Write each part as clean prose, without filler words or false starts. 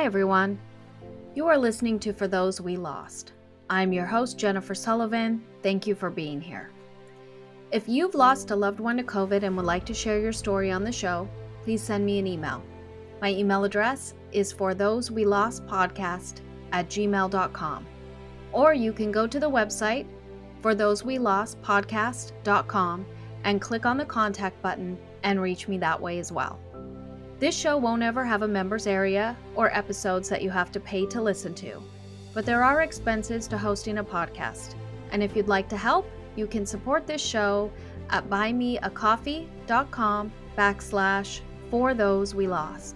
Hi, everyone. You are listening to For Those We Lost. I'm your host, Jennifer Sullivan. Thank you for being here. If you've lost a loved one to COVID and would like to share your story on the show, please send me an email. My email address is forthosewelostpodcast@gmail.com. Or you can go to the website, forthosewelostpodcast.com, and click on the contact button and reach me that way as well. This show won't ever have a members area or episodes that you have to pay to listen to, but there are expenses to hosting a podcast. And if you'd like to help, you can support this show at buymeacoffee.com/forthosewelost.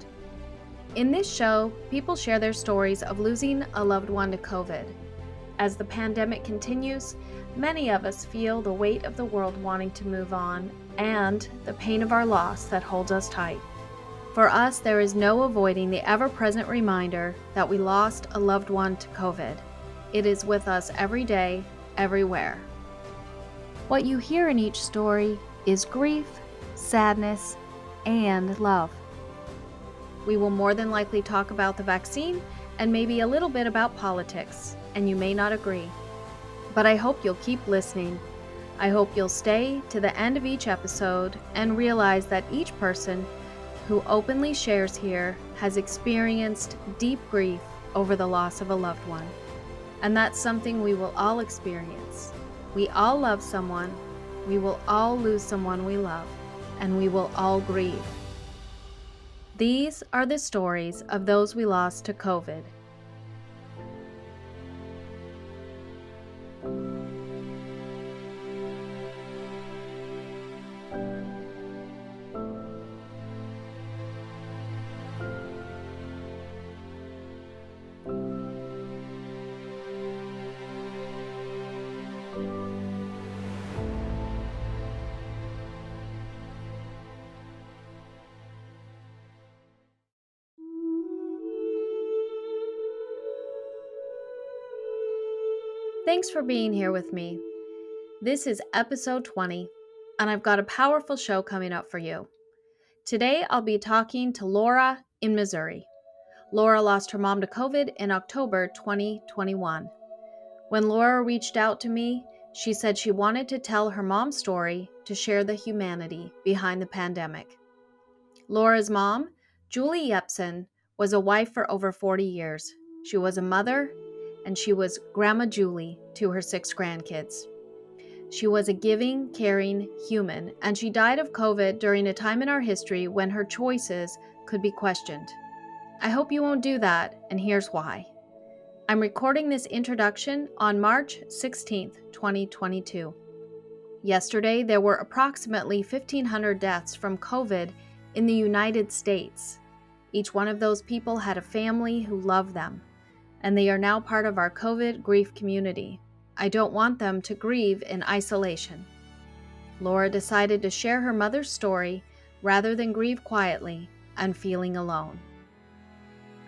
In this show, people share their stories of losing a loved one to COVID. As the pandemic continues, many of us feel the weight of the world wanting to move on and the pain of our loss that holds us tight. For us, there is no avoiding the ever-present reminder that we lost a loved one to COVID. It is with us every day, everywhere. What you hear in each story is grief, sadness, and love. We will more than likely talk about the vaccine and maybe a little bit about politics, and you may not agree. But I hope you'll keep listening. I hope you'll stay to the end of each episode and realize that each person who openly shares here has experienced deep grief over the loss of a loved one. And that's something we will all experience. We all love someone, we will all lose someone we love, and we will all grieve. These are the stories of those we lost to COVID. Thanks for being here with me. This is episode 20, and I've got a powerful show coming up for you. Today, I'll be talking to Laura in Missouri. Laura lost her mom to COVID in October 2021. When Laura reached out to me, she said she wanted to tell her mom's story to share the humanity behind the pandemic. Laura's mom, Julie Yepsen, was a wife for over 40 years. She was a mother, and she was Grandma Julie to her 6 grandkids. She was a giving, caring human, and she died of COVID during a time in our history when her choices could be questioned. I hope you won't do that, and here's why. I'm recording this introduction on March 16th, 2022. Yesterday, there were approximately 1,500 deaths from COVID in the United States. Each one of those people had a family who loved them, and they are now part of our COVID grief community. I don't want them to grieve in isolation. Laura decided to share her mother's story rather than grieve quietly and feeling alone.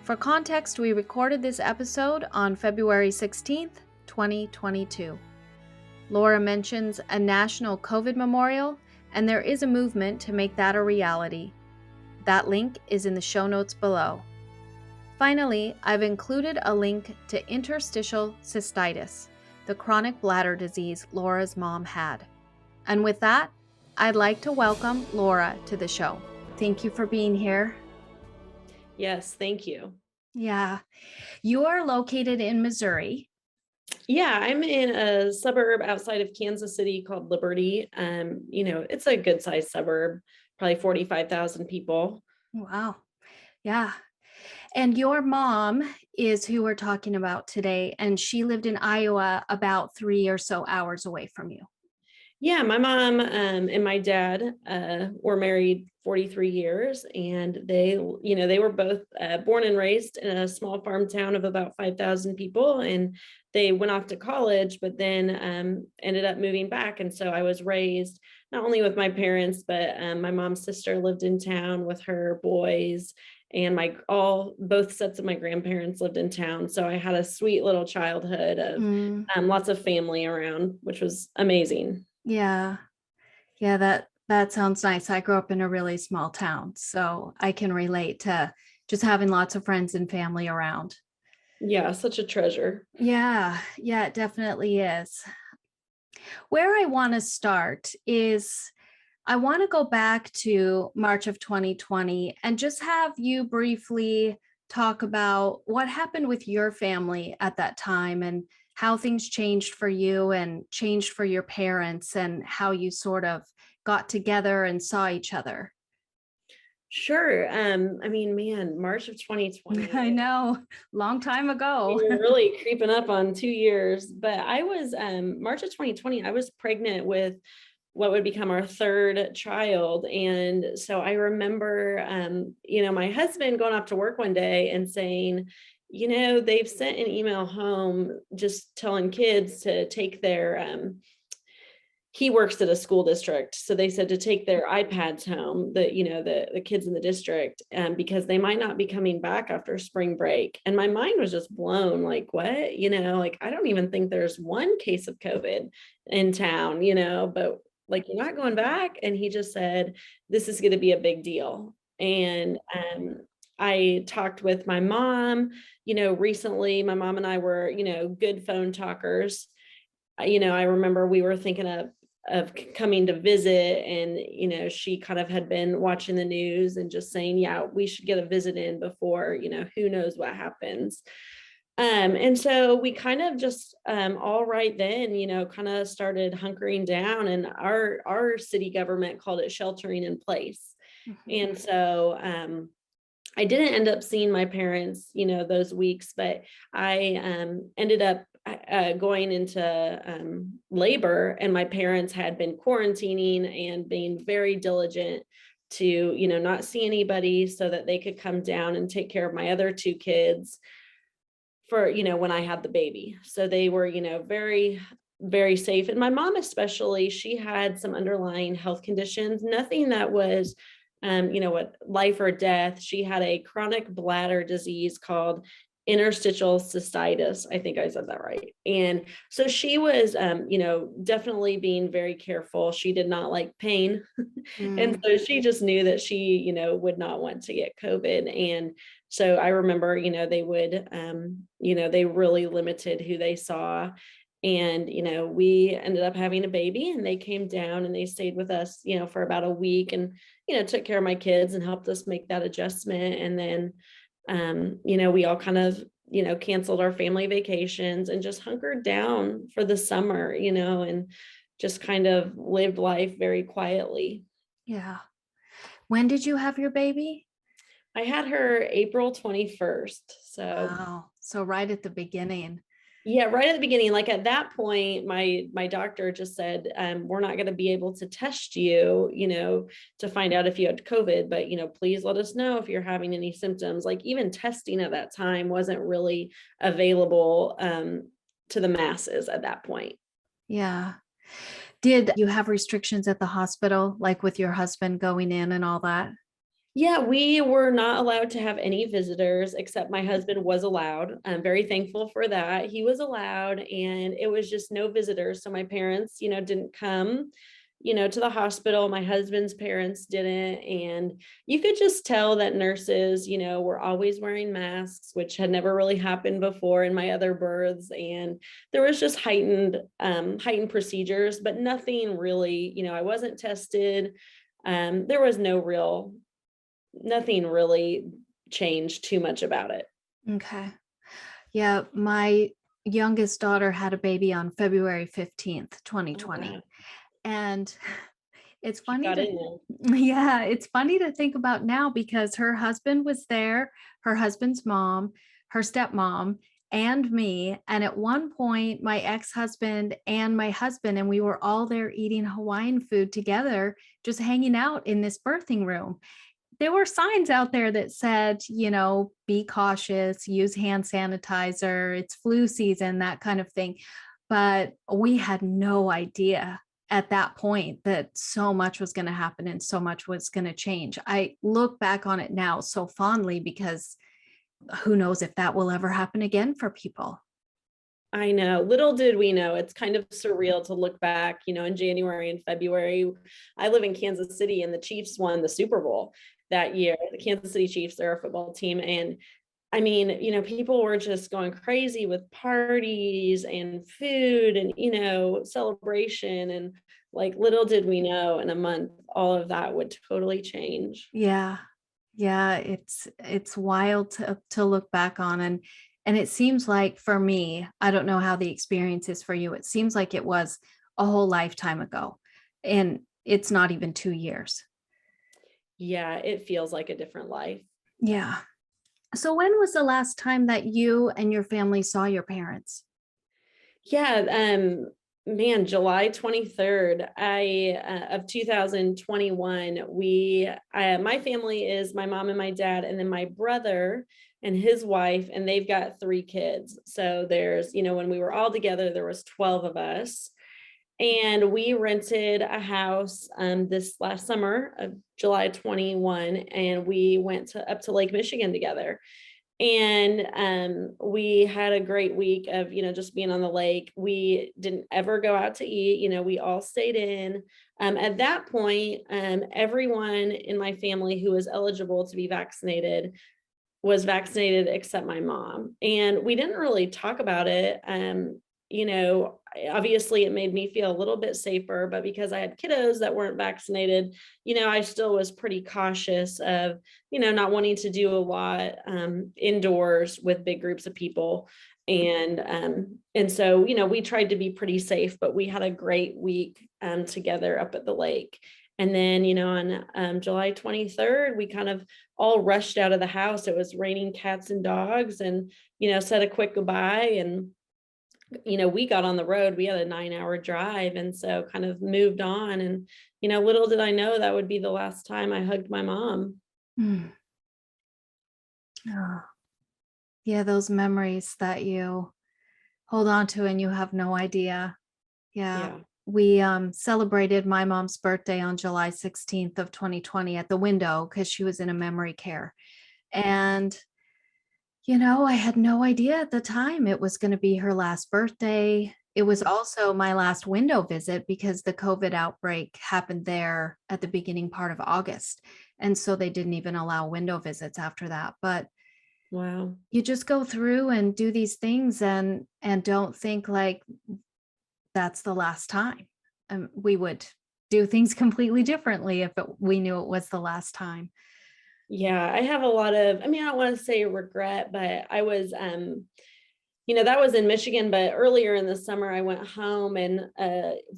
For context, we recorded this episode on February 16th, 2022. Laura mentions a national COVID memorial, and there is a movement to make that a reality. That link is in the show notes below. Finally, I've included a link to interstitial cystitis, the chronic bladder disease Laura's mom had. And with that, I'd like to welcome Laura to the show. Thank you for being here. Yes, thank you. Yeah. You are located in Missouri. Yeah, I'm in a suburb outside of Kansas City called Liberty. It's a good sized suburb, probably 45,000 people. Wow. Yeah. And your mom is who we're talking about today, and she lived in Iowa about 3 or so hours away from you. Yeah, my mom and my dad were married 43 years, and they were both born and raised in a small farm town of about 5,000 people, and they went off to college, but then ended up moving back. And so I was raised not only with my parents, but my mom's sister lived in town with her boys, and both sets of my grandparents lived in town. So I had a sweet little childhood of lots of family around, which was amazing. Yeah. That sounds nice. I grew up in a really small town, so I can relate to just having lots of friends and family around. Yeah, such a treasure. Yeah, yeah, it definitely is. Where I want to start is I want to go back to March of 2020 and just have you briefly talk about what happened with your family at that time and how things changed for you and changed for your parents and how you sort of got together and saw each other. Sure. I mean, man, March of 2020, I know, long time ago. we were really creeping up on 2 years, but I was March of 2020, I was pregnant with what would become our third child. And so I remember, my husband going off to work one day and saying, they've sent an email home just telling kids to take their, he works at a school district. So they said to take their iPads home, the kids in the district, because they might not be coming back after spring break. And my mind was just blown, like, what? Like, I don't even think there's one case of COVID in town, but like, you're not going back. And he just said, this is going to be a big deal. And I talked with my mom, recently. My mom and I were, good phone talkers. I remember we were thinking of coming to visit, and she kind of had been watching the news and just saying, yeah, we should get a visit in before, who knows what happens. And so we kind of just all right then, kind of started hunkering down, and our city government called it sheltering in place. Mhm. And so I didn't end up seeing my parents, those weeks, but I ended up going into labor, and my parents had been quarantining and being very diligent to, not see anybody so that they could come down and take care of my other two kids for, when I had the baby. So they were, very, very safe. And my mom, especially, she had some underlying health conditions, nothing that was, what life or death. She had a chronic bladder disease called interstitial cystitis. I think I said that right. And so she was, definitely being very careful. She did not like pain. And Mm, so she just knew that she, would not want to get COVID. And so I remember, they would, they really limited who they saw. And, we ended up having a baby, and they came down and they stayed with us, for about a week, and, took care of my kids and helped us make that adjustment. And then, we all kind of, canceled our family vacations and just hunkered down for the summer, and just kind of lived life very quietly. yeah. When did you have your baby? I had her April 21st. So Wow. So right at the beginning. yeah, right at the beginning, like at that point, my doctor just said, we're not going to be able to test you, to find out if you had COVID, but please let us know if you're having any symptoms. Like, even testing at that time wasn't really available to the masses at that point. Yeah. Did you have restrictions at the hospital, like with your husband going in and all that? Yeah, we were not allowed to have any visitors, except my husband was allowed. I'm very thankful for that. He was allowed, and it was just no visitors. So my parents, didn't come, to the hospital. My husband's parents didn't. And you could just tell that nurses, were always wearing masks, which had never really happened before in my other births. And there was just heightened procedures, but nothing really, I wasn't tested. There was nothing really changed too much about it. Okay. Yeah, my youngest daughter had a baby on February 15th, Oh, 2020. wow. And it's She funny got to in there. yeah, it's funny to think about now because her husband was there, her husband's mom, her stepmom, and me. And at one point, my ex-husband and my husband, and we were all there eating Hawaiian food together, just hanging out in this birthing room. There were signs out there that said, be cautious, use hand sanitizer, it's flu season, that kind of thing. But we had no idea at that point that so much was going to happen and so much was going to change. I look back on it now so fondly because who knows if that will ever happen again for people. I know. Little did we know. It's kind of surreal to look back, in January and February. I live in Kansas City, and the Chiefs won the Super Bowl. that year. The Kansas City Chiefs, they're a football team. And I mean, people were just going crazy with parties and food and, celebration. And like little did we know in a month, all of that would totally change. Yeah. Yeah, it's wild to look back on, and it seems like for me, I don't know how the experience is for you. It seems like it was a whole lifetime ago, and it's not even 2 years. Yeah, it feels like a different life. Yeah. So when was the last time that you and your family saw your parents? Yeah, man, July 23rd, of 2021, my family is my mom and my dad, and then my brother and his wife, and they've got 3 kids. So there's, when we were all together, there was 12 of us. And we rented a house this last summer of July 21, and we went up to Lake Michigan together. And we had a great week of, just being on the lake. We didn't ever go out to eat. We all stayed in. At that point, everyone in my family who was eligible to be vaccinated was vaccinated except my mom. And we didn't really talk about it. Obviously it made me feel a little bit safer, but because I had kiddos that weren't vaccinated, I still was pretty cautious of, not wanting to do a lot indoors with big groups of people. And so, we tried to be pretty safe, but we had a great week together up at the lake. And then, on July 23rd, we kind of all rushed out of the house. It was raining cats and dogs, and, said a quick goodbye. And, we got on the road. We had a 9-hour drive. And so kind of moved on. And, little did I know that would be the last time I hugged my mom. Mm. Oh, yeah, those memories that you hold on to and you have no idea. Yeah. Yeah. We celebrated my mom's birthday on July 16th of 2020 at the window because she was in a memory care. And I had no idea at the time it was going to be her last birthday. It was also my last window visit because the COVID outbreak happened there at the beginning part of August. And so they didn't even allow window visits after that. But Wow. you just go through and do these things and don't think like that's the last time. We would do things completely differently if we knew it was the last time. Yeah. I have a lot of, I don't want to say regret, but I was, that was in Michigan, but earlier in the summer, I went home and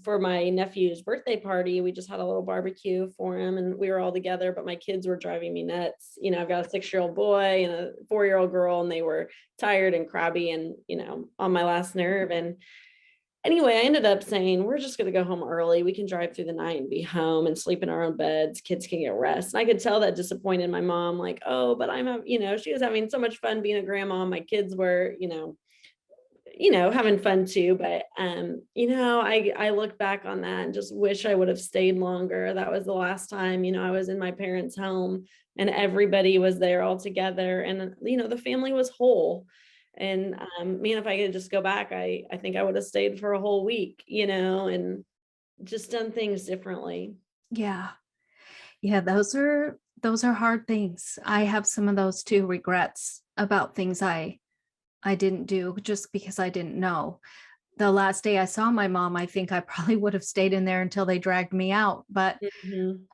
for my nephew's birthday party, we just had a little barbecue for him and we were all together, but my kids were driving me nuts. I've got a 6-year-old boy and a 4-year-old girl, and they were tired and crabby and, on my last nerve. And anyway, I ended up saying, we're just going to go home early. We can drive through the night and be home and sleep in our own beds. Kids can get rest. And I could tell that disappointed my mom, like, oh, but she was having so much fun being a grandma. My kids were, having fun too. But, I look back on that and just wish I would have stayed longer. That was the last time, I was in my parents' home and everybody was there all together, and, the family was whole. And, man, if I could just go back, I think I would have stayed for a whole week, and just done things differently. Yeah. Yeah, those are hard things. I have some of those too, regrets about things I didn't do just because I didn't know. The last day I saw my mom, I think I probably would have stayed in there until they dragged me out. But, Mhm.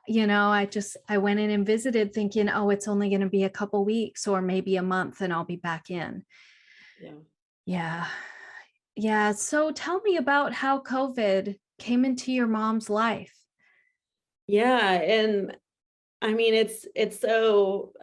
I went in and visited thinking, oh, it's only going to be a couple weeks or maybe a month and I'll be back in. Yeah. Yeah. Yeah. So tell me about how COVID came into your mom's life. Yeah. And it's so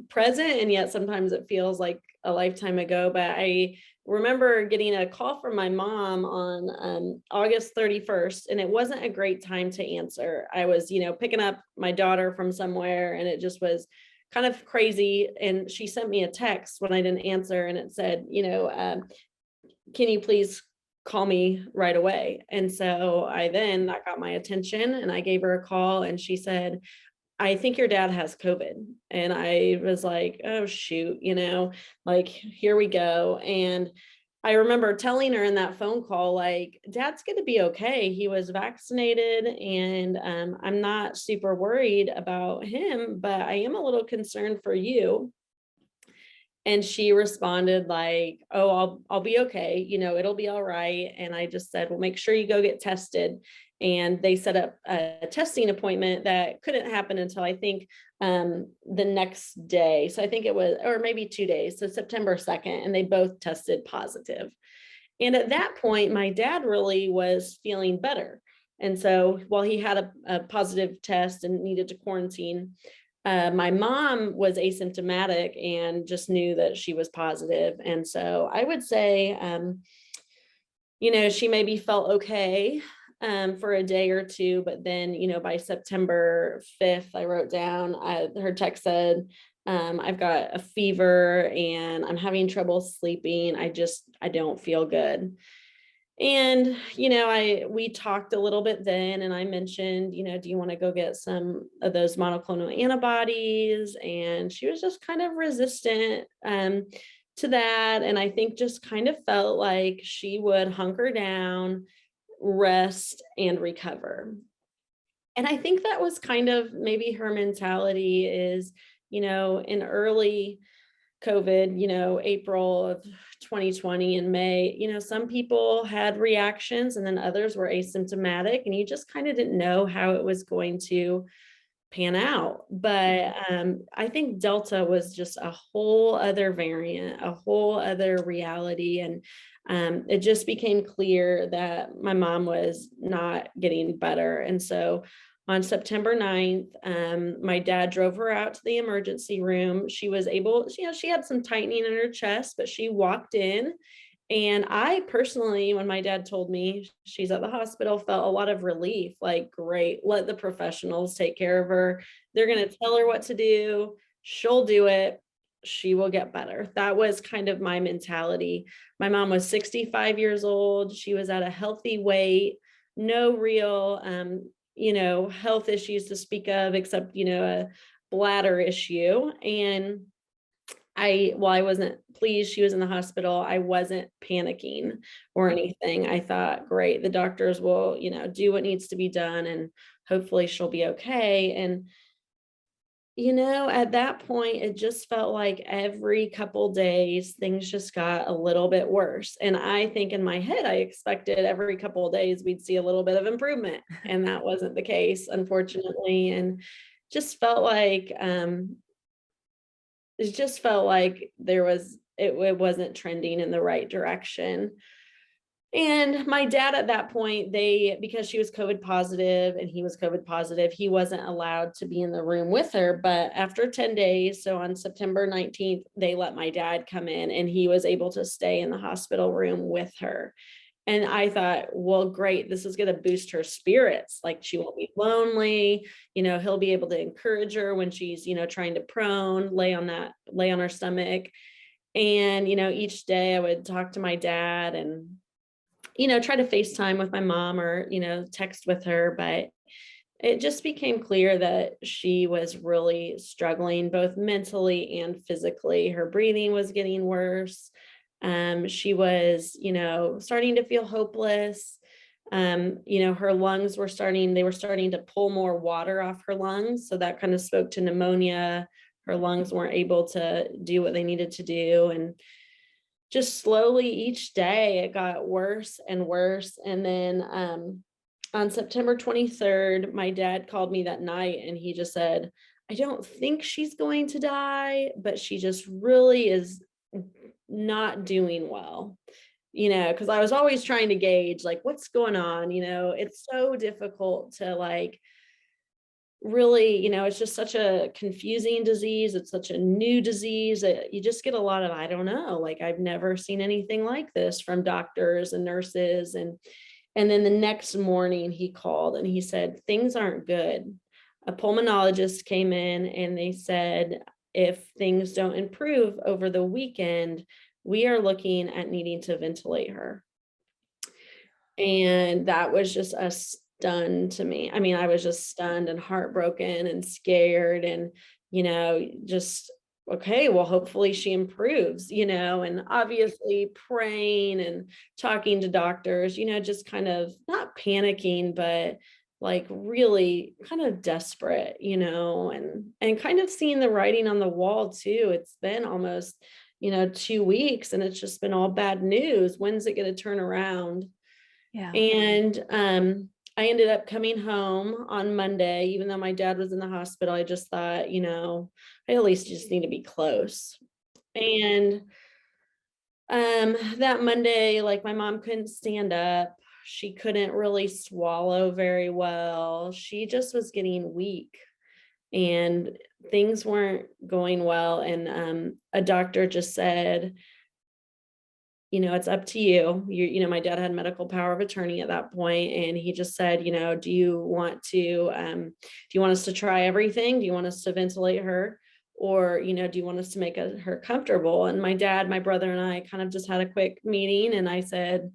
present, and yet sometimes it feels like a lifetime ago. But I remember getting a call from my mom on August 31st, and it wasn't a great time to answer. I was, picking up my daughter from somewhere, and it just was kind of crazy. And she sent me a text when I didn't answer, and it said, can you please call me right away? And so that got my attention, and I gave her a call, and she said, I think your dad has COVID. And I was like, oh, shoot, like, here we go. And I remember telling her in that phone call, like, "Dad's gonna be okay. He was vaccinated, and, I'm not super worried about him, but I am a little concerned for you." And she responded like, "Oh, I'll be okay, it'll be all right." And I just said, "Well, make sure you go get tested." And they set up a testing appointment that couldn't happen until I think the next day. So I think it was, or maybe 2 days, so September 2nd, and they both tested positive. And at that point, my dad really was feeling better. And so while he had a positive test and needed to quarantine, my mom was asymptomatic and just knew that she was positive. And so I would say, she maybe felt okay for a day or two, but then, by September 5th, I wrote down, her text said, "I've got a fever and I'm having trouble sleeping. I don't feel good." And, we talked a little bit then, and I mentioned, "Do you want to go get some of those monoclonal antibodies?" And she was just kind of resistant to that. And I think just kind of felt like she would hunker down, rest, and recover. And I think that was kind of maybe her mentality is, in early COVID, April of 2020 and May, some people had reactions and then others were asymptomatic, and you just kind of didn't know how it was going to pan out. But I think Delta was just a whole other variant, a whole other reality. And it just became clear that my mom was not getting better. And so on September 9th, my dad drove her out to the emergency room. She was able, she had some tightening in her chest, but she walked in. And I personally, when my dad told me she's at the hospital, felt a lot of relief, like, great, let the professionals take care of her. They're going to tell her what to do. She'll do it. She will get better. That was kind of my mentality. My mom was 65 years old. She was at a healthy weight, no real, health issues to speak of, except, a bladder issue. And while I wasn't pleased she was in the hospital, I wasn't panicking or anything. I thought, great, the doctors will, do what needs to be done and hopefully she'll be okay. And, at that point, it just felt like every couple days things just got a little bit worse. And I think in my head, I expected every couple of days we'd see a little bit of improvement. And that wasn't the case, unfortunately. And just felt like it just felt like it wasn't trending in the right direction. And my dad at that point, because she was COVID positive and he was COVID positive, he wasn't allowed to be in the room with her. But after 10 days, so on September 19th, they let my dad come in and he was able to stay in the hospital room with her. And I thought, well, great, this is going to boost her spirits. Like, she won't be lonely. He'll be able to encourage her when she's, trying to prone, lay on her stomach. And, each day I would talk to my dad and, try to FaceTime with my mom or, text with her. But it just became clear that she was really struggling both mentally and physically. Her breathing was getting worse. She was, starting to feel hopeless. Her lungs they were starting to pull more water off her lungs. So that kind of spoke to pneumonia. Her lungs weren't able to do what they needed to do. And just slowly each day it got worse and worse. And then on September 23rd, my dad called me that night and he just said, "I don't think she's going to die, but she just really is not doing well." Because I was always trying to gauge, like, what's going on. It's so difficult to, like, really, it's just such a confusing disease. It's such a new disease that you just get a lot of, I don't know, like, I've never seen anything like this from doctors and nurses. And then the next morning he called and he said, "Things aren't good." A pulmonologist came in and they said, "If things don't improve over the weekend, we are looking at needing to ventilate her." And that was just a stun to me. I mean, I was just stunned and heartbroken and scared and, just okay, well, hopefully she improves, and obviously praying and talking to doctors, just kind of not panicking, but like really kind of desperate, and kind of seeing the writing on the wall too. It's been almost, 2 weeks and it's just been all bad news. When's it going to turn around? Yeah. And I ended up coming home on Monday, even though my dad was in the hospital. I just thought, I at least just need to be close. And that Monday, like my mom couldn't stand up. She couldn't really swallow very well. She just was getting weak and things weren't going well. And a doctor just said, it's up to you. My dad had medical power of attorney at that point, and he just said, do you want us to try everything? Do you want us to ventilate her? Or, do you want us to make her comfortable? And my dad, my brother, and I kind of just had a quick meeting, and I said,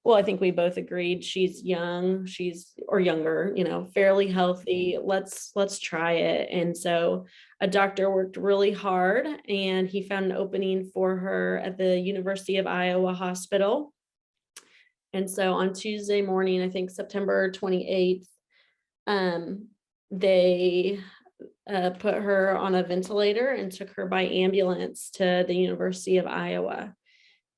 well, I think we both agreed she's young, she's or younger, fairly healthy. Let's try it. And so a doctor worked really hard and he found an opening for her at the University of Iowa Hospital. And so on Tuesday morning, I think September 28th, they put her on a ventilator and took her by ambulance to the University of Iowa.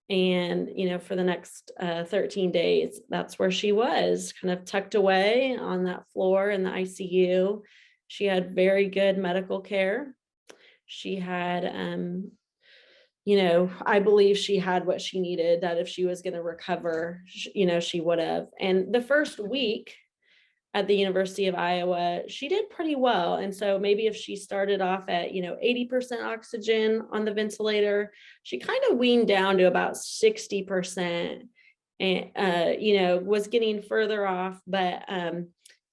And, for the next 13 days, that's where she was, kind of tucked away on that floor in the ICU. She had very good medical care. She had, I believe she had what she needed, that if she was going to recover, she would have. And the first week at the University of Iowa, she did pretty well. And so maybe if she started off at, 80% oxygen on the ventilator, she kind of weaned down to about 60% and, was getting further off. But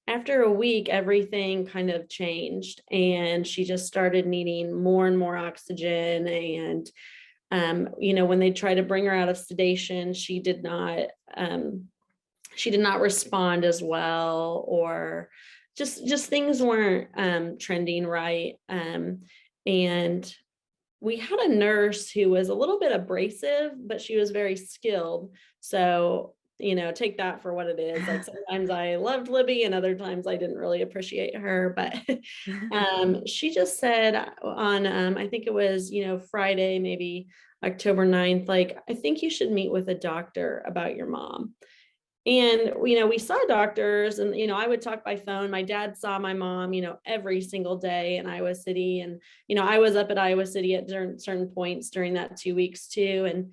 after a week, everything kind of changed and she just started needing more and more oxygen. And, when they tried to bring her out of sedation, she did not respond as well, or just things weren't trending right. And we had a nurse who was a little bit abrasive, but she was very skilled. So, take that for what it is. Like sometimes I loved Libby and other times I didn't really appreciate her. But she just said on, I think it was, Friday, maybe October 9th, like, I think you should meet with a doctor about your mom. And, we saw doctors and, I would talk by phone. My dad saw my mom, every single day in Iowa City. And, I was up at Iowa City at certain points during that 2 weeks too. And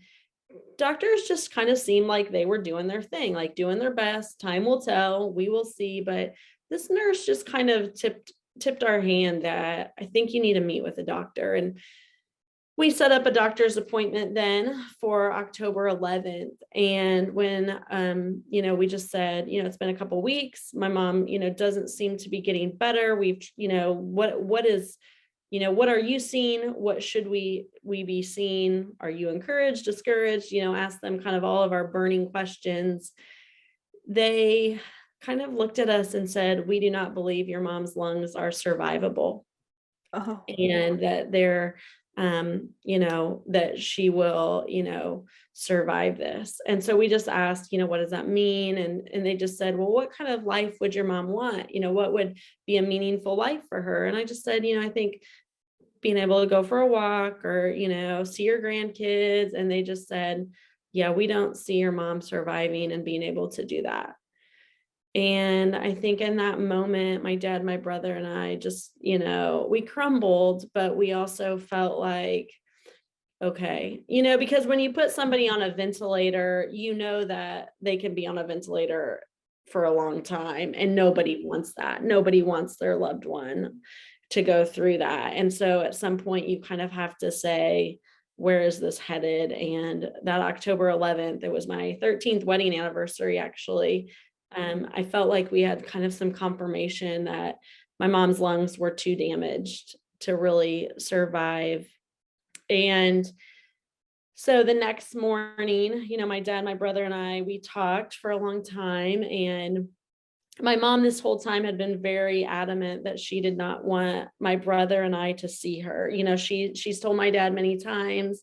doctors just kind of seemed like they were doing their thing, like doing their best. Time will tell, we will see. But this nurse just kind of tipped our hand that I think you need to meet with a doctor. And we set up a doctor's appointment then for October 11th. And when, we just said, it's been a couple weeks. My mom, doesn't seem to be getting better. We've, what is, what are you seeing? What should we be seeing? Are you encouraged, discouraged? Ask them kind of all of our burning questions. They kind of looked at us and said, we do not believe your mom's lungs are survivable Oh. and that they're that she will, survive this. And so we just asked, what does that mean? And they just said, well, what kind of life would your mom want? What would be a meaningful life for her? And I just said, I think being able to go for a walk or, see your grandkids. And they just said, yeah, we don't see your mom surviving and being able to do that. And I think in that moment, my dad, my brother, and I just, we crumbled, but we also felt like, okay, because when you put somebody on a ventilator, that they can be on a ventilator for a long time and nobody wants that. Nobody wants their loved one to go through that. And so at some point, you kind of have to say, where is this headed? And that October 11th, it was my 13th wedding anniversary, actually. I felt like we had kind of some confirmation that my mom's lungs were too damaged to really survive. And so the next morning, my dad, my brother, and I, we talked for a long time. And my mom this whole time had been very adamant that she did not want my brother and I to see her. She's told my dad many times,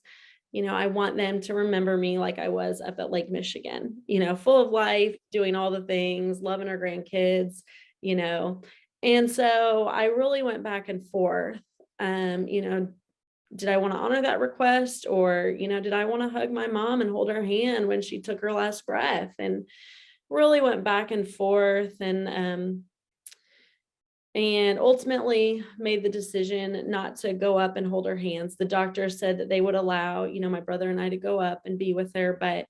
I want them to remember me like I was up at Lake Michigan, full of life, doing all the things, loving our grandkids, you know. And so I really went back and forth. Um, you know, did I want to honor that request, or, did I want to hug my mom and hold her hand when she took her last breath? And really went back and forth, and ultimately made the decision not to go up and hold her hands. The doctor said that they would allow, my brother and I to go up and be with her, but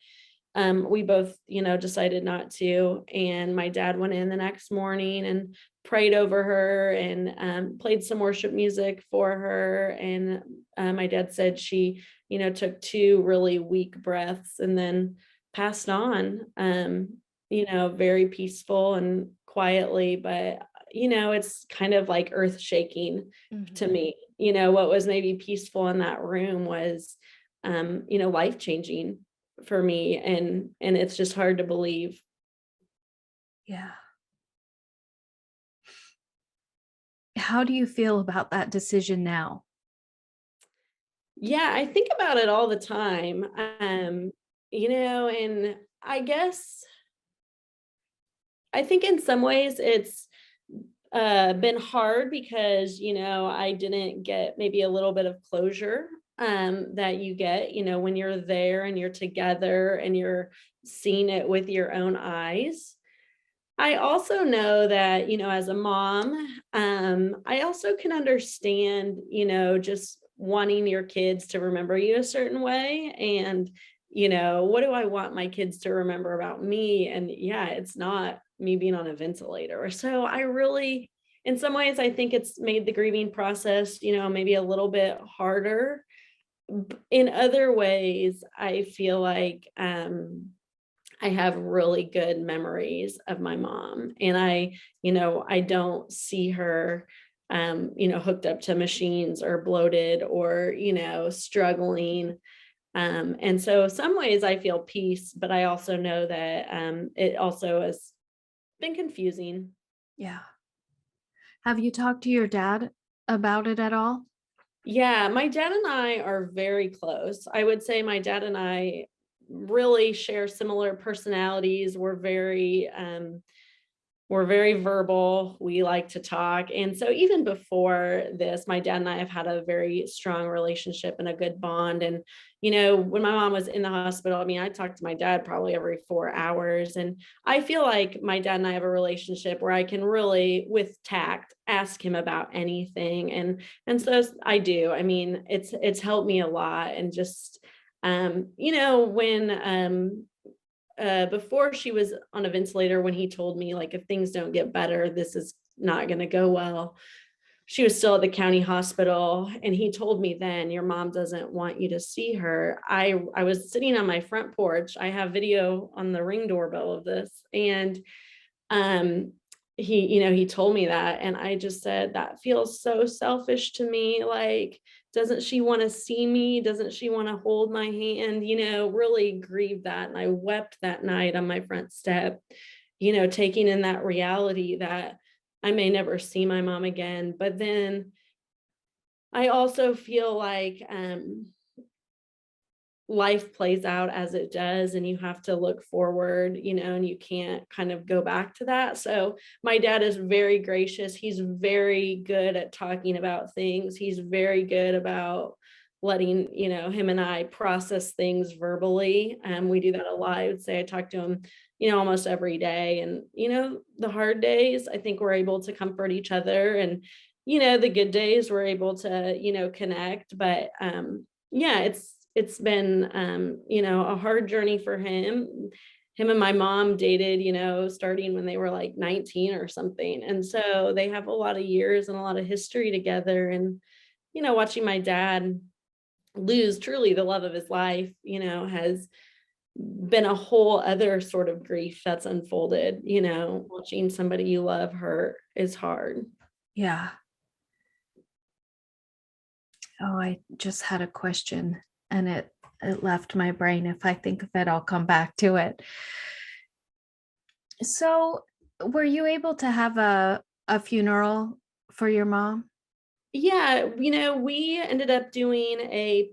we both, decided not to. And my dad went in the next morning and prayed over her, and played some worship music for her. And my dad said she, took two really weak breaths and then passed on, very peaceful and quietly. But, it's kind of like earth shaking to Mhm. me. What was maybe peaceful in that room was, life changing for me, and it's just hard to believe. Yeah. How do you feel about that decision now? Yeah, I think about it all the time. And I think in some ways it's been hard because, I didn't get maybe a little bit of closure that you get, when you're there and you're together and you're seeing it with your own eyes. I also know that, as a mom, I also can understand, just wanting your kids to remember you a certain way. And, what do I want my kids to remember about me? And yeah, it's not me being on a ventilator. So I really, in some ways, I think it's made the grieving process, maybe a little bit harder. In other ways, I feel like, I have really good memories of my mom, and I don't see her, hooked up to machines or bloated or, struggling. And so some ways I feel peace, but I also know that, it also has been confusing. Yeah. Have you talked to your dad about it at all? Yeah, my dad and I are very close. I would say my dad and I really share similar personalities. We're very verbal. We like to talk. And so even before this, my dad and I have had a very strong relationship and a good bond. And, when my mom was in the hospital, I mean, I talked to my dad probably every 4 hours. And I feel like my dad and I have a relationship where I can really, with tact, ask him about anything. And so I do. I mean, it's helped me a lot. And just, when before she was on a ventilator, when he told me, like, if things don't get better, this is not going to go well. She was still at the county hospital, and he told me then, your mom doesn't want you to see her. I was sitting on my front porch. I have video on the Ring doorbell of this, and um he told me that, and I just said, that feels so selfish to me. Like, doesn't she want to see me? Doesn't she want to hold my hand? Really grieved that, and I wept that night on my front step, taking in that reality that I may never see my mom again. But then I also feel like, life plays out as it does, and you have to look forward, and you can't kind of go back to that. So my dad is very gracious. He's very good at talking about things. He's very good about letting, him and I process things verbally. We do that a lot. I would say I talk to him, almost every day. And, the hard days, I think we're able to comfort each other. And, the good days we're able to, connect. But yeah, it's been, a hard journey for him. Him and my mom dated, starting when they were like 19 or something. And so they have a lot of years and a lot of history together. And, watching my dad lose truly the love of his life, has been a whole other sort of grief that's unfolded. Watching somebody you love hurt is hard. Yeah. Oh, I just had a question and it left my brain. If I think of it, I'll come back to it. So, Were you able to have a funeral for your mom? Yeah, we ended up doing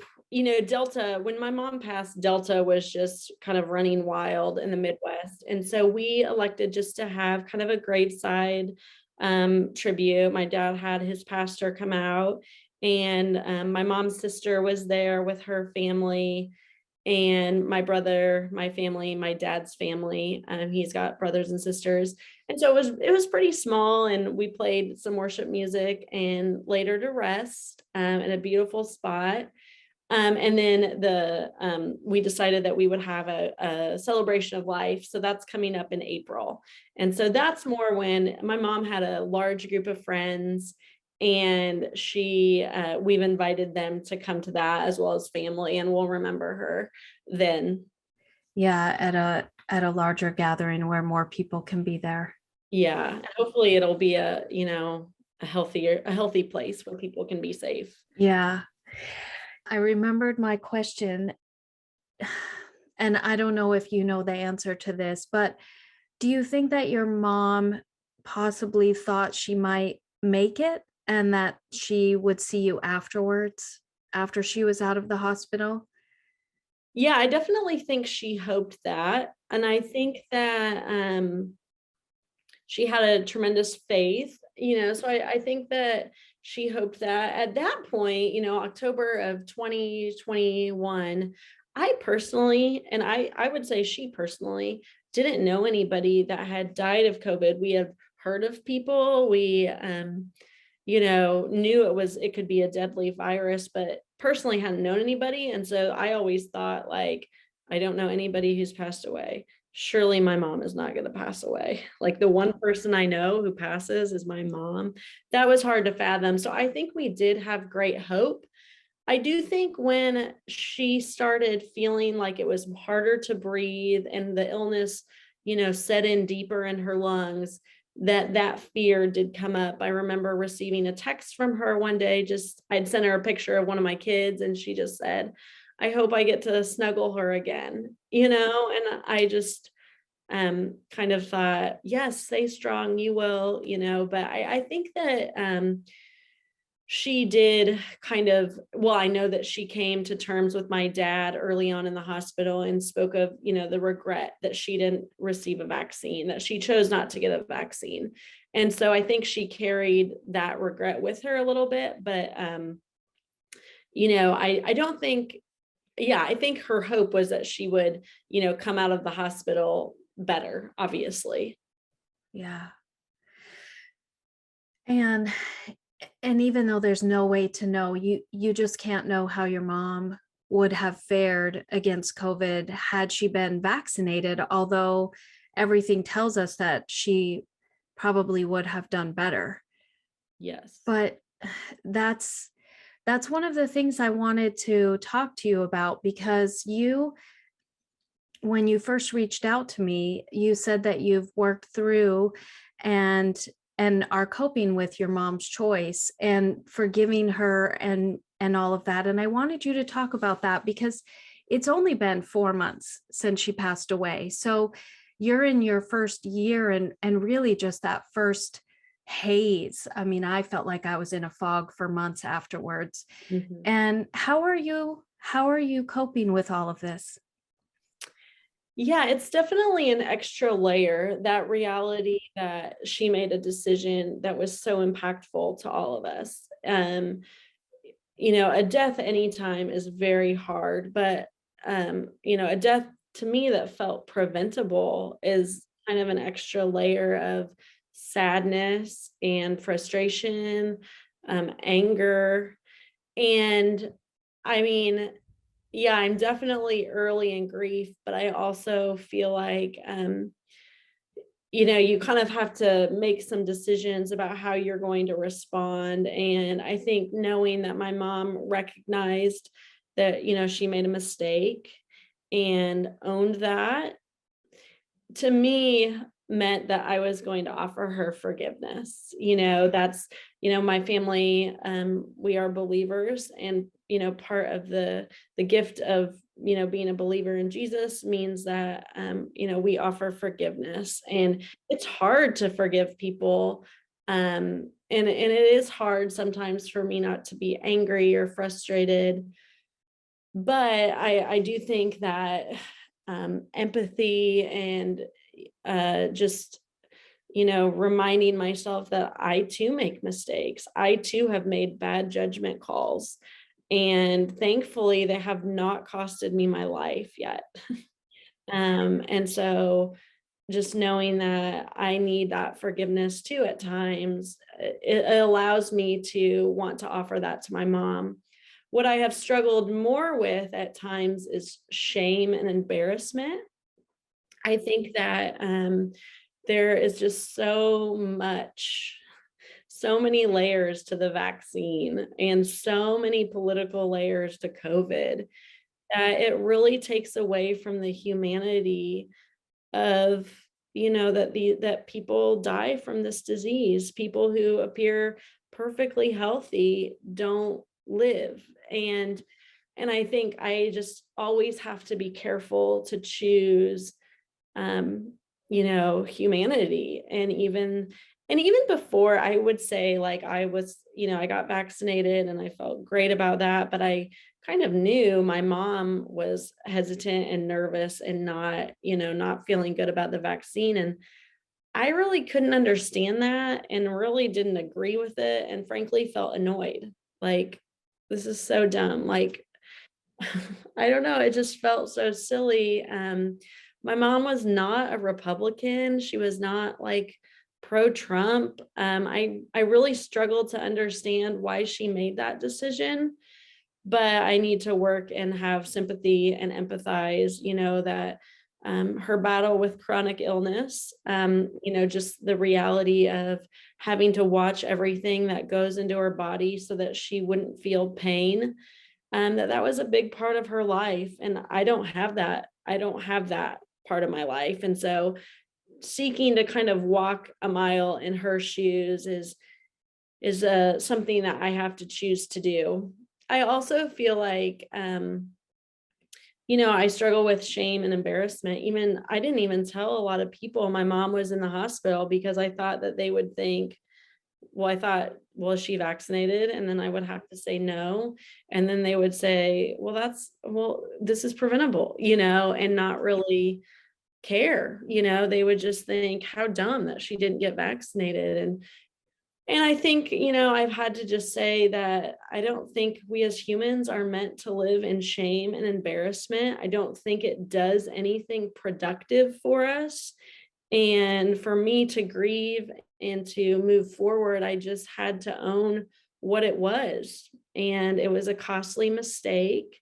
Delta. When my mom passed, Delta was just kind of running wild in the Midwest. And so we elected just to have kind of a graveside tribute. My dad had his pastor come out, and my mom's sister was there with her family, and my brother, my family, my dad's family. He's got brothers and sisters, and so it was pretty small. And we played some worship music and laid her to rest in a beautiful spot. And then we decided that we would have a celebration of life. So that's coming up in April. And so that's more when my mom had a large group of friends, and we've invited them to come to that as well as family, and we'll remember her then. Yeah, at a larger gathering where more people can be there. Yeah. And hopefully it'll be a healthy place where people can be safe. Yeah. I remembered my question, and I don't know if you know the answer to this, but do you think that your mom possibly thought she might make it and that she would see you afterwards, after she was out of the hospital? Yeah, I definitely think she hoped that. And I think that she had a tremendous faith, so I think that she hoped that at that point, October of 2021, I personally, and I would say she personally, didn't know anybody that had died of COVID. We had heard of people. We knew it could be a deadly virus, but personally hadn't known anybody. And so I always thought, like, I don't know anybody who's passed away. Surely my mom is not going to pass away. Like, the one person I know who passes is my mom. That was hard to fathom. So I think we did have great hope. I do think when she started feeling like it was harder to breathe and the illness, set in deeper in her lungs, that fear did come up. I remember receiving a text from her one day. Just, I'd sent her a picture of one of my kids, and she just said, "I hope I get to snuggle her again," and I just kind of thought, yes, stay strong, you will, but I think that she did kind of, well, I know that she came to terms with my dad early on in the hospital and spoke of, the regret that she didn't receive a vaccine, that she chose not to get a vaccine. And so I think she carried that regret with her a little bit, but I don't think, yeah, I think her hope was that she would, come out of the hospital better, obviously. Yeah. And even though there's no way to know, you just can't know how your mom would have fared against COVID had she been vaccinated, although everything tells us that she probably would have done better. Yes. But that's that's one of the things I wanted to talk to you about because when you first reached out to me, you said that you've worked through and are coping with your mom's choice and forgiving her and all of that. And I wanted you to talk about that because it's only been 4 months since she passed away. So you're in your first year and really just that first haze. I mean, I felt like I was in a fog for months afterwards. Mhm. And how are you coping with all of this? Yeah, it's definitely an extra layer, that reality that she made a decision that was so impactful to all of us. A death anytime is very hard, but a death to me that felt preventable is kind of an extra layer of sadness and frustration, anger. And I mean, yeah, I'm definitely early in grief, but I also feel like, you kind of have to make some decisions about how you're going to respond. And I think knowing that my mom recognized that, she made a mistake and owned that, to me, meant that I was going to offer her forgiveness. That's, my family, we are believers, and part of the gift of, being a believer in Jesus means that, we offer forgiveness, and it's hard to forgive people. And it is hard sometimes for me not to be angry or frustrated, but I do think that, empathy and, just, reminding myself that I too make mistakes. I too have made bad judgment calls. And thankfully, they have not costed me my life yet. And so just knowing that I need that forgiveness too at times, it allows me to want to offer that to my mom. What I have struggled more with at times is shame and embarrassment. I think that, there is just so many layers to the vaccine and so many political layers to COVID that it really takes away from the humanity of, that people die from this disease. People who appear perfectly healthy don't live. And I think I just always have to be careful to choose, um, humanity. And even before, I would say, like, I was, I got vaccinated and I felt great about that, but I kind of knew my mom was hesitant and nervous and not feeling good about the vaccine. And I really couldn't understand that and really didn't agree with it, and frankly felt annoyed. Like, this is so dumb. Like, I don't know, it just felt so silly. My mom was not a Republican. She was not like pro-Trump. I really struggled to understand why she made that decision, but I need to work and have sympathy and empathize, that, her battle with chronic illness, just the reality of having to watch everything that goes into her body so that she wouldn't feel pain, that was a big part of her life, and I don't have that part of my life. And so seeking to kind of walk a mile in her shoes is something that I have to choose to do. I also feel like, I struggle with shame and embarrassment. Even I didn't even tell a lot of people my mom was in the hospital because I thought that they would think, well, I thought, well, is she vaccinated? And then I would have to say no. And then they would say, well, this is preventable, and not really care. They would just think how dumb that she didn't get vaccinated. And I think, I've had to just say that I don't think we as humans are meant to live in shame and embarrassment. I don't think it does anything productive for us. And for me to grieve and to move forward, I just had to own what it was. And it was a costly mistake.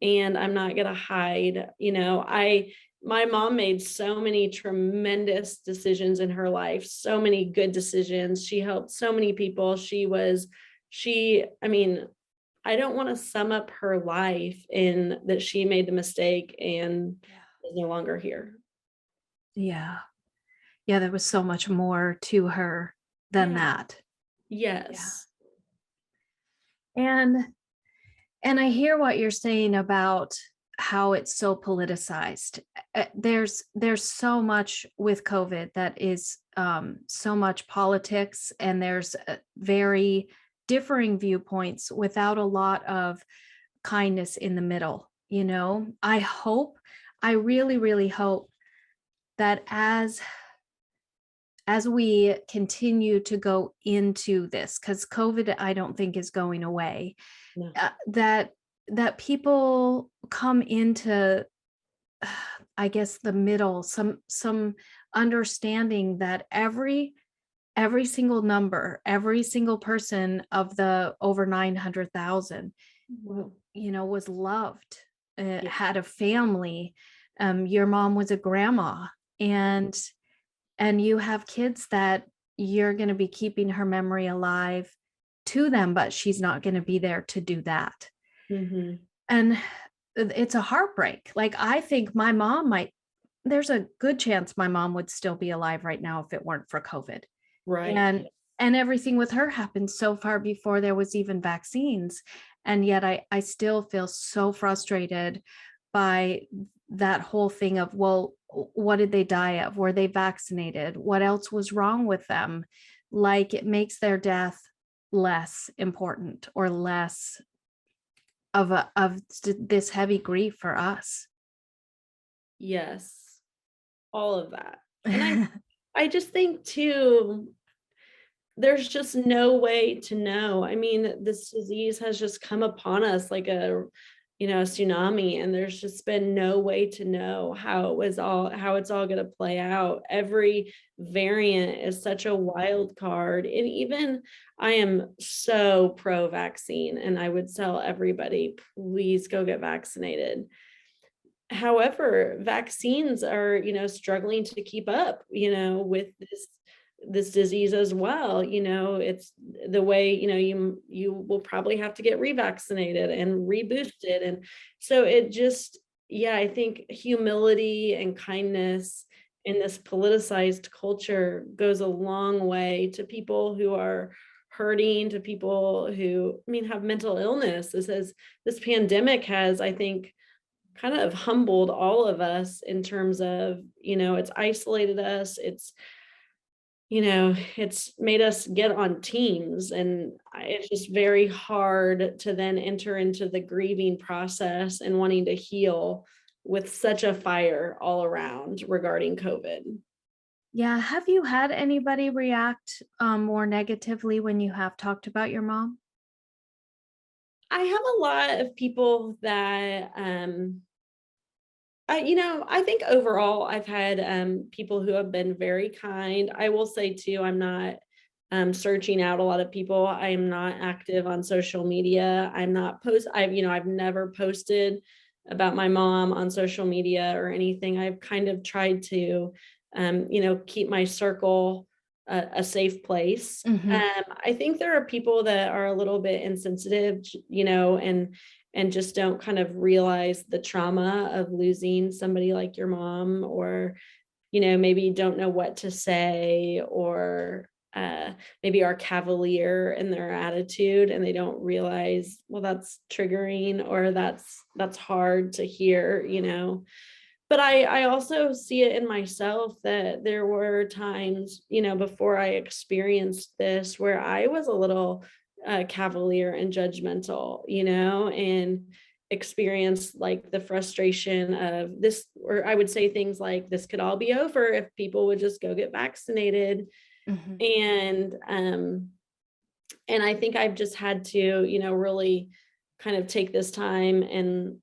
And I'm not going to hide. My mom made so many tremendous decisions in her life, so many good decisions. She helped so many people. I mean, I don't want to sum up her life in that she made the mistake and is no longer here. Yeah. Yeah, there was so much more to her than Yeah. that. Yeah. Yes. And I hear what you're saying about how it's so politicized. There's so much with COVID that is so much politics, and there's very differing viewpoints without a lot of kindness in the middle. I really, really hope that as we continue to go into this, because COVID, I don't think is going away, No. that people come into, I guess, the middle, some understanding that every single number, every single person of the over 900,000, Wow. was loved, Yeah. had a family. Your mom was a grandma, and you have kids that you're going to be keeping her memory alive to them, but she's not going to be there to do that. Mhm. And it's a heartbreak. Like, I think there's a good chance my mom would still be alive right now if it weren't for COVID. Right. And And everything with her happened so far before there was even vaccines. And yet I still feel so frustrated by that whole thing of, well, what did they die of? Were they vaccinated? What else was wrong with them? Like it makes their death less important or less of this heavy grief for us. Yes, all of that. And I just think too, there's just no way to know. I mean, this disease has just come upon us like a tsunami, and there's just been no way to know how it's all going to play out. Every variant is such a wild card. And even I am so pro vaccine, and I would tell everybody, please go get vaccinated. However, vaccines are, struggling to keep up, with this disease as well. It's the way, you will probably have to get revaccinated and reboosted. And so it just, yeah, I think humility and kindness in this politicized culture goes a long way to people who are hurting, to people who, I mean, have mental illness. This pandemic has, I think, kind of humbled all of us in terms of, it's isolated us. It's made us get on teams, and it's just very hard to then enter into the grieving process and wanting to heal with such a fire all around regarding COVID. Yeah, have you had anybody react, more negatively when you have talked about your mom? I have a lot of people that I think overall I've had people who have been very kind. I will say too, I'm not searching out a lot of people. I'm not active on social media. I've never posted about my mom on social media or anything. I've kind of tried to keep my circle a safe place. Mhm, I think there are people that are a little bit insensitive, and just don't kind of realize the trauma of losing somebody like your mom, or maybe don't know what to say, or maybe are cavalier in their attitude, and they don't realize, well, that's triggering, or that's hard to hear. But I also see it in myself that there were times, before I experienced this, where I was a little cavalier and judgmental, and experienced like the frustration of this, or I would say things like, this could all be over if people would just go get vaccinated. mhm. And I think I've just had to, really kind of take this time and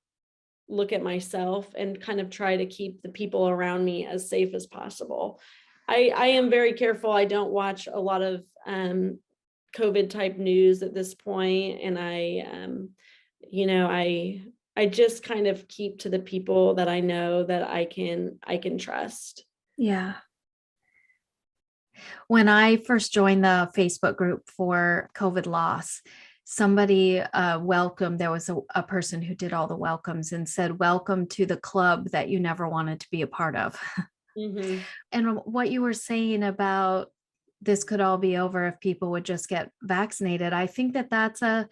look at myself and kind of try to keep the people around me as safe as possible. I am very careful. I don't watch a lot of COVID type news at this point, and you know, I just kind of keep to the people that I know that I can trust. Yeah. When I first joined the Facebook group for COVID loss, somebody welcomed, there was a person who did all the welcomes and said, "Welcome to the club that you never wanted to be a part of." Hmm. And what you were saying about this could all be over if people would just get vaccinated, I think that that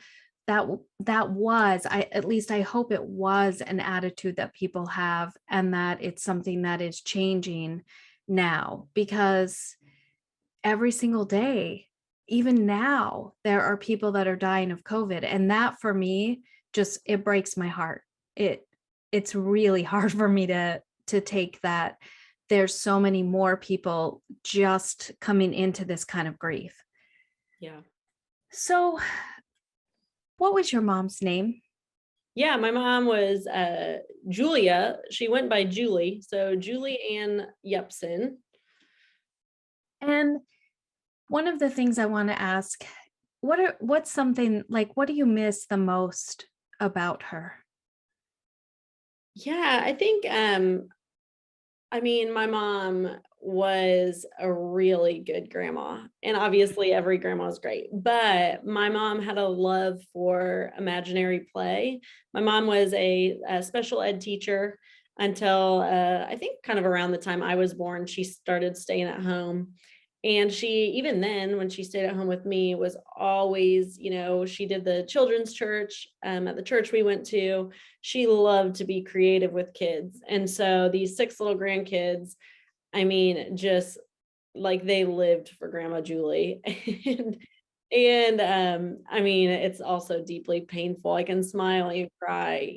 was, I at least I hope it was an attitude that people have, and that it's something that is changing now, because every single day, even now, there are people that are dying of COVID. And that for me, just it breaks my heart. It's really hard for me to take that. There's so many more people just coming into this kind of grief. Yeah. So, what was your mom's name? Yeah, my mom was Julia. She went by Julie. So Julie Ann Yepson. And one of the things I want to ask, what's something like, what do you miss the most about her? Yeah, I think I mean, my mom was a really good grandma, and obviously every grandma is great, but my mom had a love for imaginary play. My mom was a special ed teacher until I think kind of around the time I was born. She started staying at home, And she, even then, when she stayed at home with me, was always, she did the children's church at the church we went to. She loved to be creative with kids. And so these 6 little grandkids, I mean, just like they lived for Grandma Julie. And I mean, it's also deeply painful. I can smile and cry,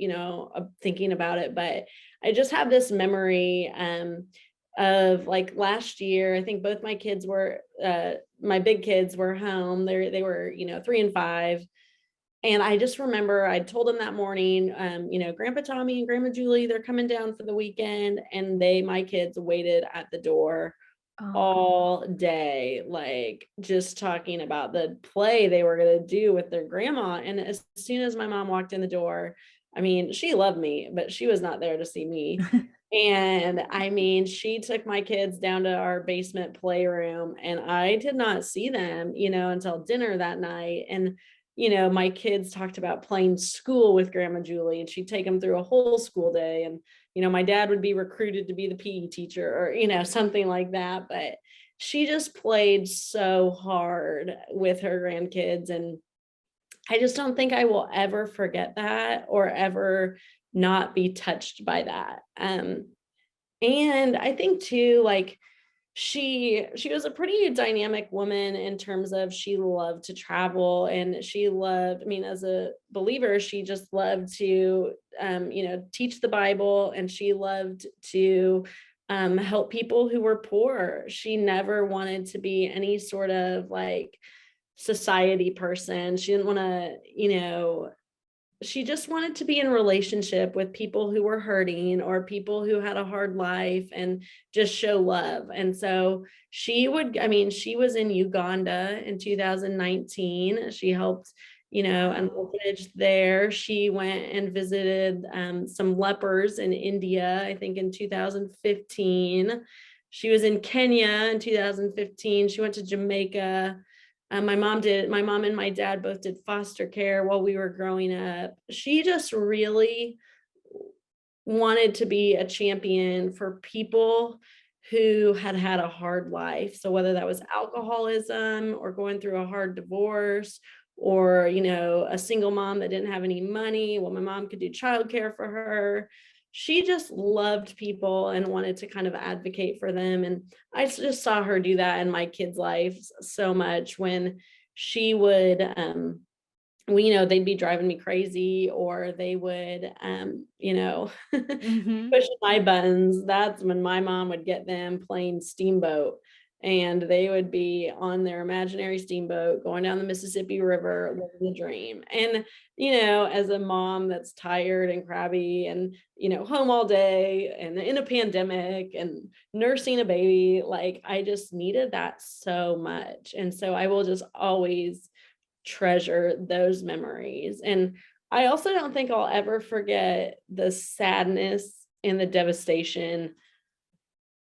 thinking about it. But I just have this memory of like last year. I think both my big kids were home. They were, 3 and 5. And I just remember I told them that morning, Grandpa Tommy and Grandma Julie, they're coming down for the weekend. And my kids waited at the door Oh, good. all day, like just talking about the play they were going to do with their grandma. And as soon as my mom walked in the door, I mean, she loved me, but she was not there to see me. And I mean, she took my kids down to our basement playroom, and I did not see them, until dinner that night. And, my kids talked about playing school with Grandma Julie, and she'd take them through a whole school day. And, my dad would be recruited to be the PE teacher or, something like that. But she just played so hard with her grandkids. And I just don't think I will ever forget that or ever not be touched by that. And I think too, like she was a pretty dynamic woman in terms of she loved to travel, and she loved, I mean, as a believer, she just loved to teach the Bible, and she loved to help people who were poor. She never wanted to be any sort of like society person. She didn't want to, she just wanted to be in relationship with people who were hurting or people who had a hard life and just show love. And so I mean, she was in Uganda in 2019. She helped, an Wow. orphanage there. She went and visited some lepers in India, I think in 2015. She was in Kenya in 2015. She went to Jamaica. My mom and my dad both did foster care while we were growing up. She just really wanted to be a champion for people who had had a hard life. So whether that was alcoholism or going through a hard divorce, or, a single mom that didn't have any money, well, my mom could do childcare for her. She just loved people and wanted to kind of advocate for them. And I just saw her do that in my kids' lives so much when she would they'd be driving me crazy, or they would Mhm. push my buttons. That's when my mom would get them playing steamboat, and they would be on their imaginary steamboat going down the Mississippi River living the dream. And as a mom that's tired and crabby and home all day and in a pandemic and nursing a baby, like I just needed that so much. And so I will just always treasure those memories. And I also don't think I'll ever forget the sadness and the devastation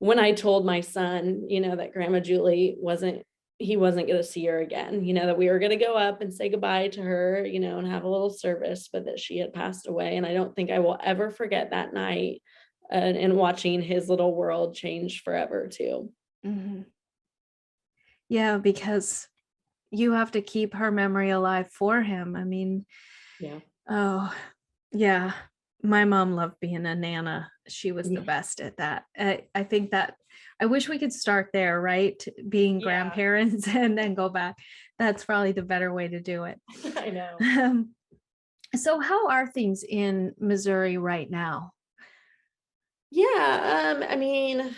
when I told my son, that Grandma Julie he wasn't going to see her again, that we were going to go up and say goodbye to her, and have a little service, but that she had passed away. And I don't think I will ever forget that night, and watching his little world change forever too. Mhm. Yeah, because you have to keep her memory alive for him. I mean, Yeah. oh, yeah. My mom loved being a nana. She was the Yeah. best at that. I think that I wish we could start there, right? Being Yeah. grandparents and then go back. That's probably the better way to do it. I know. Um, so how are things in Missouri right now? Yeah, I mean,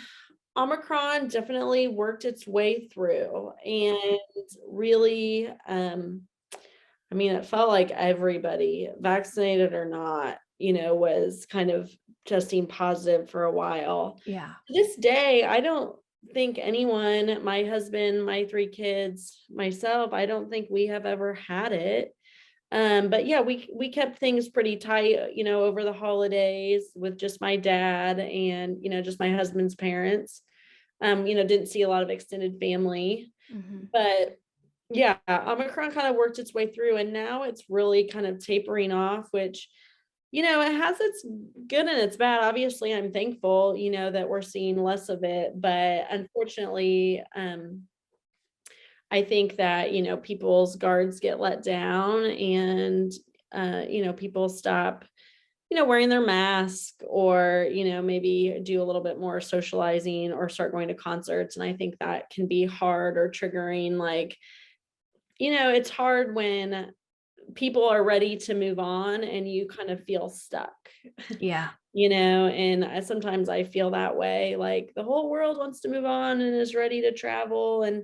Omicron definitely worked its way through, and really, I mean, it felt like everybody, vaccinated or not, was kind of testing positive for a while. Yeah. To this day, I don't think anyone, my husband, my 3 kids, myself, I don't think we have ever had it. But yeah, we kept things pretty tight, over the holidays with just my dad and, just my husband's parents. Didn't see a lot of extended family. Mhm. But yeah, Omicron kind of worked its way through, and now it's really kind of tapering off, which, it has its good and its bad. Obviously, I'm thankful, that we're seeing less of it, but unfortunately, I think that, people's guards get let down and, people stop, wearing their mask or, maybe do a little bit more socializing or start going to concerts. And I think that can be hard or triggering. Like, it's hard when people are ready to move on and you kind of feel stuck, Yeah. and sometimes I feel that way. Like the whole world wants to move on and is ready to travel. And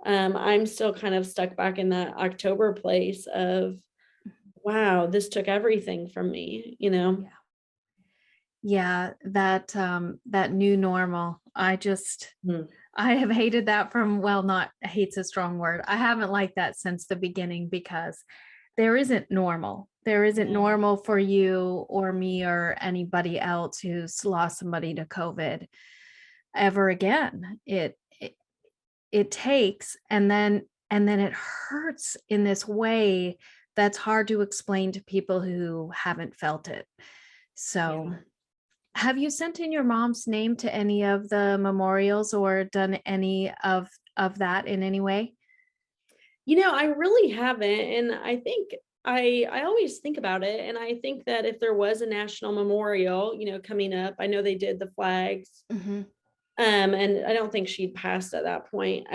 I'm still kind of stuck back in that October place of, wow, this took everything from me. Yeah. Yeah, that new normal. Mm, I have hated that from, well, not hate's a strong word. I haven't liked that since the beginning because there isn't normal. There isn't yeah, normal for you or me or anybody else who's lost somebody to COVID ever again. It takes and then it hurts in this way that's hard to explain to people who haven't felt it. So, yeah. have you sent in your mom's name to any of the memorials or done any of that in any way? I really haven't, and I think I always think about it, and I think that if there was a national memorial, coming up, I know they did the flags, Mhm. and I don't think she'd passed at that point.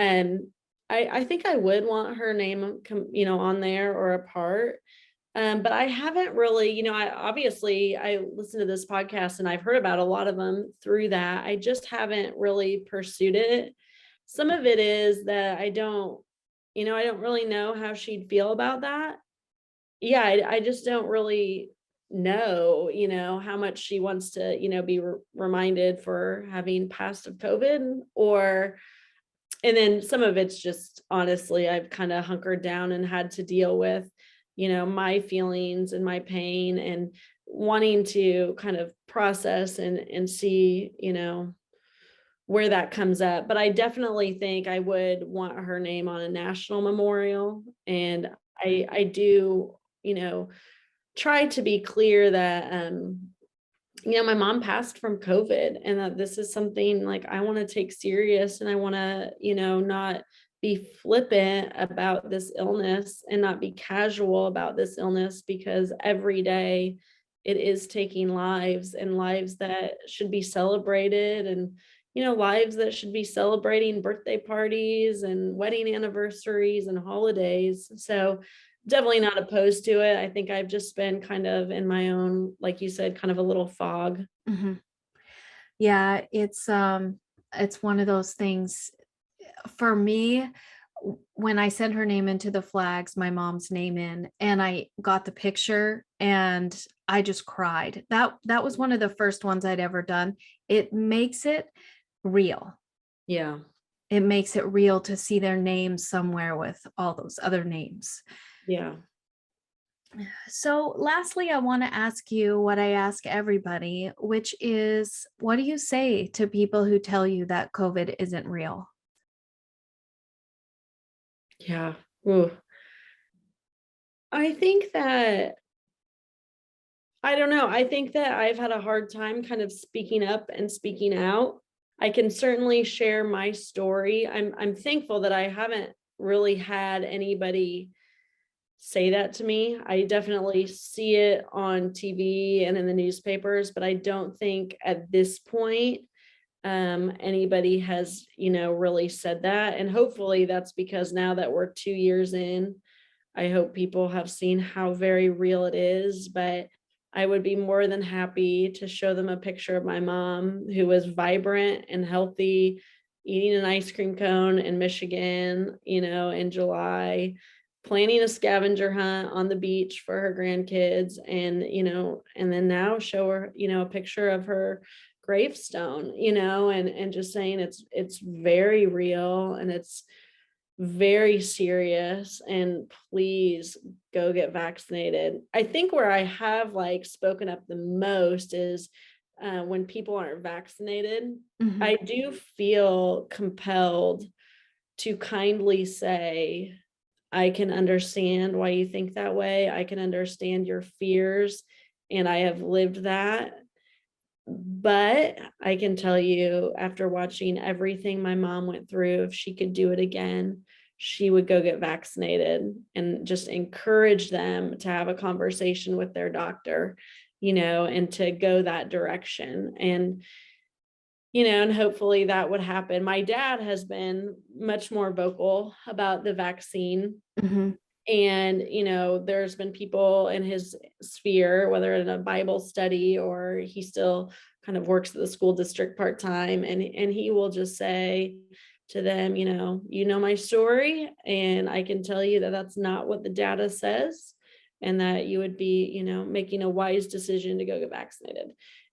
I think I would want her name, on there or a part. But I haven't really, I listen to this podcast and I've heard about a lot of them through that. I just haven't really pursued it. Some of it is that I don't really know how she'd feel about that. Yeah, I just don't really know, how much she wants to, be reminded for having passed of COVID or, and then some of it's just honestly, I've kind of hunkered down and had to deal with, my feelings and my pain and wanting to kind of process and see, where that comes up. But I definitely think I would want her name on a national memorial. And I do, try to be clear that my mom passed from COVID and that this is something like I want to take serious and I want to, not be flippant about this illness and not be casual about this illness because every day it is taking lives and lives that should be celebrated and, lives that should be celebrating birthday parties and wedding anniversaries and holidays. So definitely not opposed to it. I think I've just been kind of in my own, like you said, kind of a little fog. Mhm. Yeah, it's one of those things for me. When I sent her name into the flags, my mom's name in, and I got the picture and I just cried. That was one of the first ones I'd ever done. It makes it real. Yeah. It makes it real to see their name somewhere with all those other names. Yeah. So, lastly, I want to ask you what I ask everybody, which is what do you say to people who tell you that COVID isn't real? Yeah. Ooh. I think that I don't know. I think that I've had a hard time kind of speaking up and speaking out. I can certainly share my story. I'm thankful that I haven't really had anybody say that to me. I definitely see it on TV and in the newspapers, but I don't think at this point anybody has, really said that. And hopefully that's because now that we're 2 years in, I hope people have seen how very real it is, but I would be more than happy to show them a picture of my mom who was vibrant and healthy, eating an ice cream cone in Michigan, in July, planning a scavenger hunt on the beach for her grandkids and, and then now show her, a picture of her gravestone, and just saying it's very real and it's very serious and please go get vaccinated. I think where I have like spoken up the most is when people aren't vaccinated. Mhm. I do feel compelled to kindly say, I can understand why you think that way. I can understand your fears, and I have lived that. But I can tell you, after watching everything my mom went through, if she could do it again, she would go get vaccinated and just encourage them to have a conversation with their doctor, and to go that direction. And hopefully that would happen. My dad has been much more vocal about the vaccine. Mm-hmm. And, there's been people in his sphere, whether in a Bible study or he still kind of works at the school district part-time. And he will just say to them, my story, and I can tell you that that's not what the data says, and that you would be, making a wise decision to go get vaccinated.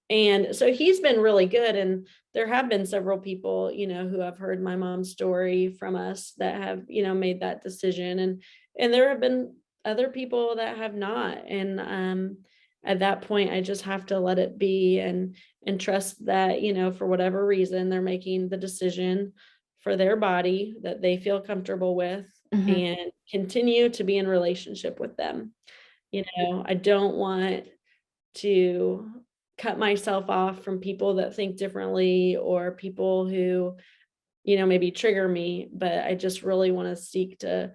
And so he's been really good. And there have been several people, who have heard my mom's story from us that have, made that decision. And there have been other people that have not. And at that point, I just have to let it be and trust that, for whatever reason, they're making the decision for their body that they feel comfortable with, Mm-hmm. and continue to be in relationship with them. I don't want to cut myself off from people that think differently, or people who, maybe trigger me, but I just really want to seek to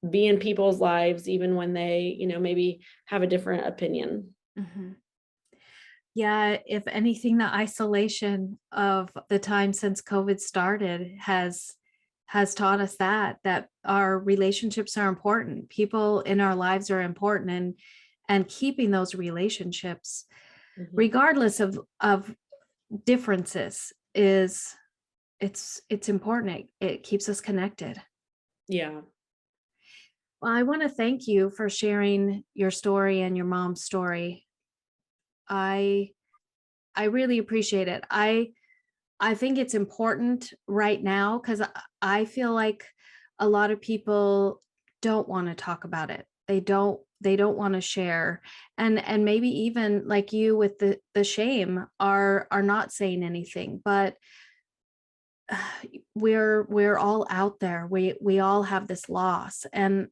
be in people's lives, even when they, maybe have a different opinion. Mm-hmm. Yeah, if anything, the isolation of the time since COVID started has taught us that our relationships are important. People in our lives are important, and keeping those relationships, Mhm. regardless of differences, it's important. It keeps us connected. Yeah. Well, I want to thank you for sharing your story and your mom's story. I I really appreciate it. I think it's important right now because I feel like a lot of people don't want to talk about it. They don't want to share, and maybe even like you with the shame are not saying anything. But we're all out there. We all have this loss, and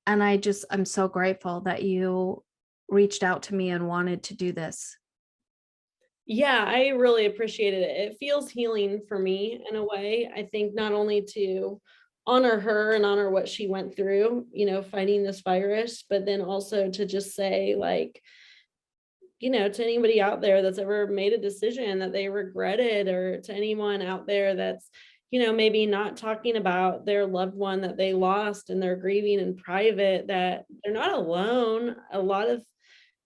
I'm so grateful that you reached out to me and wanted to do this. Yeah, I really appreciated it. It feels healing for me in a way. I think not only to honor her and honor what she went through, fighting this virus, but then also to just say, like, to anybody out there that's ever made a decision that they regretted, or to anyone out there that's, maybe not talking about their loved one that they lost and they're grieving in private, that they're not alone. A lot of,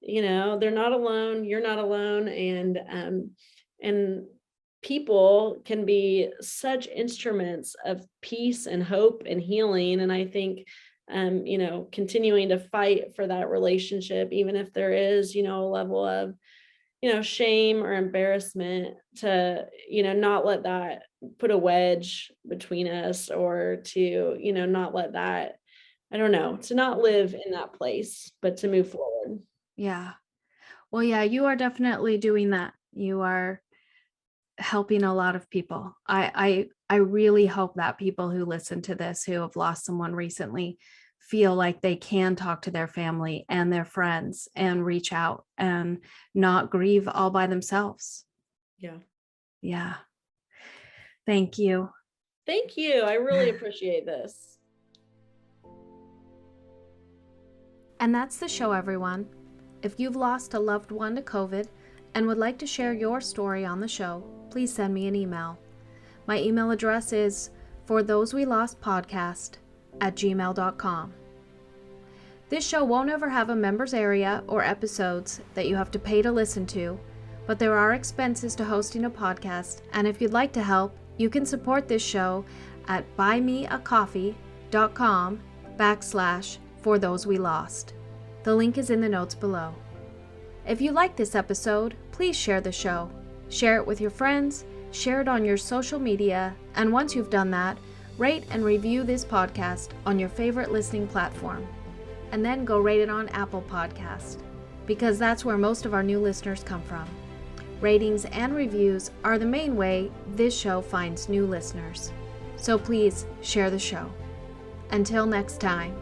they're not alone, you're not alone. And people can be such instruments of peace and hope and healing. And I think continuing to fight for that relationship, even if there is, a level of, shame or embarrassment, to, not let that put a wedge between us, or to, not let that, I don't know, to not live in that place, but to move forward. Yeah. Well, yeah, you are definitely doing that. You are helping a lot of people. I really hope that people who listen to this who have lost someone recently feel like they can talk to their family and their friends and reach out and not grieve all by themselves. Yeah. Yeah. Thank you. Thank you. I really appreciate this. And that's the show, everyone. If you've lost a loved one to COVID and would like to share your story on the show, please send me an email. My email address is forthosewelostpodcast@gmail.com. This show won't ever have a members area or episodes that you have to pay to listen to, but there are expenses to hosting a podcast, and if you'd like to help, you can support this show at buymeacoffee.com/forthosewelost. The link is in the notes below. If you like this episode, please share the show. Share it with your friends, share it on your social media, and once you've done that, rate and review this podcast on your favorite listening platform. And then go rate it on Apple Podcast, because that's where most of our new listeners come from. Ratings and reviews are the main way this show finds new listeners. So please share the show. Until next time.